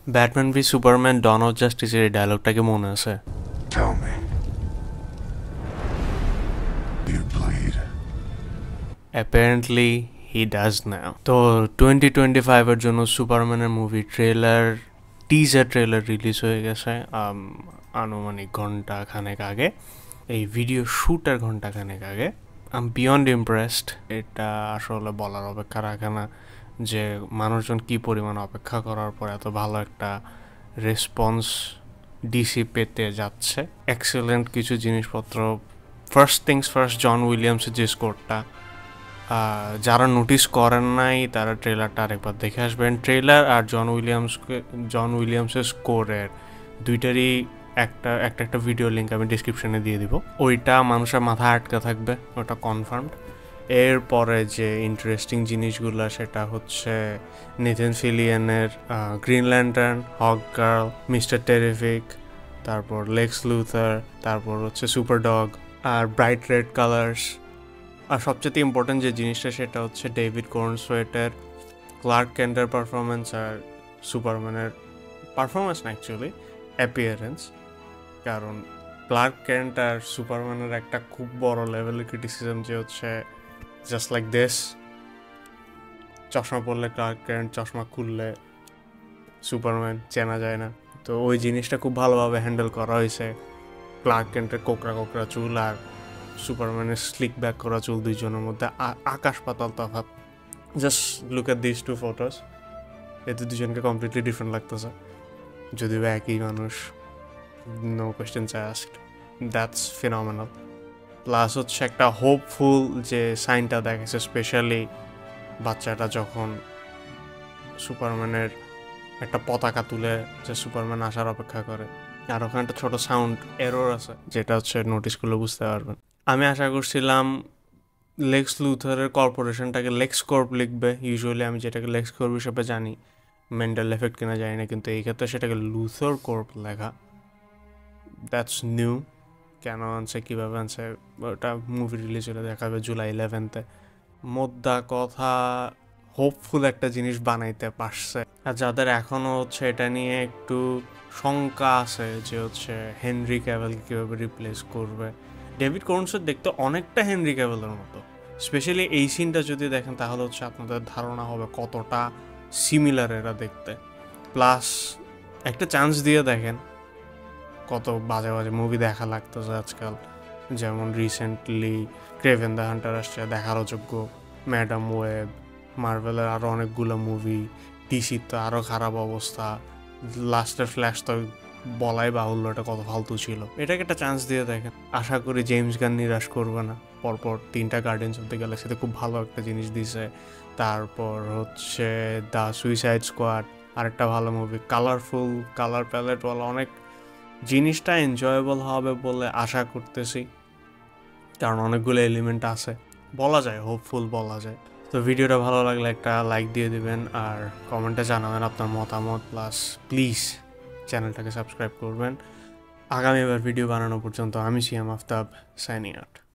Batman V Superman dawn of জাস্টিসের এই ডায়লগটাকে মনে আছে? Tell me. You bleed. Apparently he does now. তো 2025-এর জন্য সুপারম্যানের movie trailer, teaser trailer release হয়ে গেছে আনুমানিক ঘন্টা খানেক আগে। এই ভিডিও শ্যুটের ঘন্টা খানেক আগে। I am beyond impressed. এটা আসলে বলার অপেক্ষা রাখে না যে মানুষজন কি পরিমাণ অপেক্ষা করার পর এত ভালো একটা রেসপন্স ডিসি পেতে যাচ্ছে। এক্সেলেন্ট কিছু জিনিসপত্র। ফার্স্ট থিংস ফার্স্ট, জন উইলিয়ামসের যে স্কোরটা, যারা নোটিস করেন নাই তারা ট্রেলারটা আরেকবার দেখে আসবেন। ট্রেলার আর জন উইলিয়ামসের স্কোরের দুইটারই একটা ভিডিও লিঙ্ক আমি ডিসক্রিপশনে দিয়ে দিব। ওইটা মানুষের মাথায় আটকে থাকবে, ওটা কনফার্মড। এরপরে যে ইন্টারেস্টিং জিনিসগুলো সেটা হচ্ছে নেথন ফিলিয়ানের গ্রিন ল্যান্টার্ন, হক গার্ল, মিস্টার টেরিফিক, তারপর লেক্স লুথার, তারপর হচ্ছে সুপার ডগ আর ব্রাইট রেড কালার্স। আর সবচেয়ে ইম্পর্টেন্ট যে জিনিসটা সেটা হচ্ছে ডেভিড কর্নসওয়েটের ক্লার্ক কেন্টের পারফরমেন্স আর সুপারম্যানের পারফরমেন্স না, অ্যাকচুয়ালি অ্যাপিয়ারেন্স। কারণ ক্লার্ক কেন্ট আর সুপারম্যানের একটা খুব বড় লেভেলের ক্রিটিসিজম যে হচ্ছে জাস্ট লাইক দিস, চশমা পরলে ক্লার্ক কেন্ট, চশমা খুললে সুপারম্যান, চেনা যায় না। তো ওই জিনিসটা খুব ভালোভাবে হ্যান্ডেল করা হয়েছে। ক্লার্ক কেন্টের কোকড়া কোকড়া চুল আর সুপারম্যানের স্লিক ব্যাক করা চুল, দুইজনের মধ্যে আকাশ পাতাল তফাৎ। Just look at this two photos, এতে দুজনকে কমপ্লিটলি ডিফারেন্ট লাগতেছে, যদিও একই মানুষ। No questions asked, that's phenomenal. Plus হচ্ছে একটা হোপফুল যে সাইনটা দেখেছে, স্পেশালি বাচ্চাটা যখন সুপারম্যানের একটা পতাকা তুলে যে সুপারম্যান আসার অপেক্ষা করে। আর ওখানে একটা ছোটো সাউন্ড এরর আছে, যেটা হচ্ছে নোটিস করলে বুঝতে পারবেন। আমি আশা করছিলাম লেক্স লুথারের কর্পোরেশনটাকে লেক্স কর্প লিখবে। ইউজুয়ালি আমি যেটাকে লেক্স কর্প হিসেবে জানি, মেন্টাল এফেক্ট কিনা জানি না, কিন্তু এই ক্ষেত্রে সেটাকে লুথার কর্প লেখা, দ্যাটস নিউ। কেন আনছে, কীভাবে আনছে, ওটা মুভি রিলিজ হলে দেখাবে জুলাই 11-তে। মোদ্দা কথা, হোপফুল একটা জিনিস বানাইতে পারছে। আর যাদের এখনও হচ্ছে এটা নিয়ে একটু শঙ্কা আছে যে হচ্ছে হেনরি ক্যাভেলকে কীভাবে রিপ্লেস করবে, ডেভিড কর্নসওয়েট দেখতে অনেকটা হেনরি ক্যাভেলের মতো। স্পেশালি এই সিনটা যদি দেখেন তাহলে হচ্ছে আপনাদের ধারণা হবে কতটা সিমিলার এরা দেখতে। প্লাস একটা চান্স দিয়ে দেখেন, কত বাজে বাজে মুভি দেখা লাগতেছে আজকাল। যেমন রিসেন্টলি ক্রেভেন দ্য হান্টার আসছে, দেখার অযোগ্য। ম্যাডাম ওয়েব, মার্ভেলের আরও অনেকগুলো মুভি, ডিসির তো আরও খারাপ অবস্থা। লাস্টের ফ্ল্যাশ তো বলাই বাহুল্য, এটা কত ফালতু ছিল। এটাকে একটা চান্স দিয়ে দেখেন, আশা করি জেমস গান নিরাশ করবে না। পরপর 3টা গার্ডিয়ান্স অফ দ্য গ্যালাক্সিতে খুব ভালো একটা জিনিস দিছে। তারপর হচ্ছে দ্য সুইসাইড স্কোয়াড, আরেকটা ভালো মুভি। কালারফুল, কালার প্যালেটওয়ালা অনেক, জিনিসটা এনজয়েবল হবে বলে আশা করতেছি, কারণ অনেকগুলো এলিমেন্ট আছে। বলা যায় হোপফুল বলা যায়। তো ভিডিওটা ভালো লাগলে একটা লাইক দিয়ে দিবেন আর কমেন্টে জানাবেন আপনার মতামত। প্লাস প্লিজ চ্যানেলটাকে সাবস্ক্রাইব করবেন। আগামীবার ভিডিও বানানো পর্যন্ত আমি সিয়াম আফতাব, সাইনিং আউট।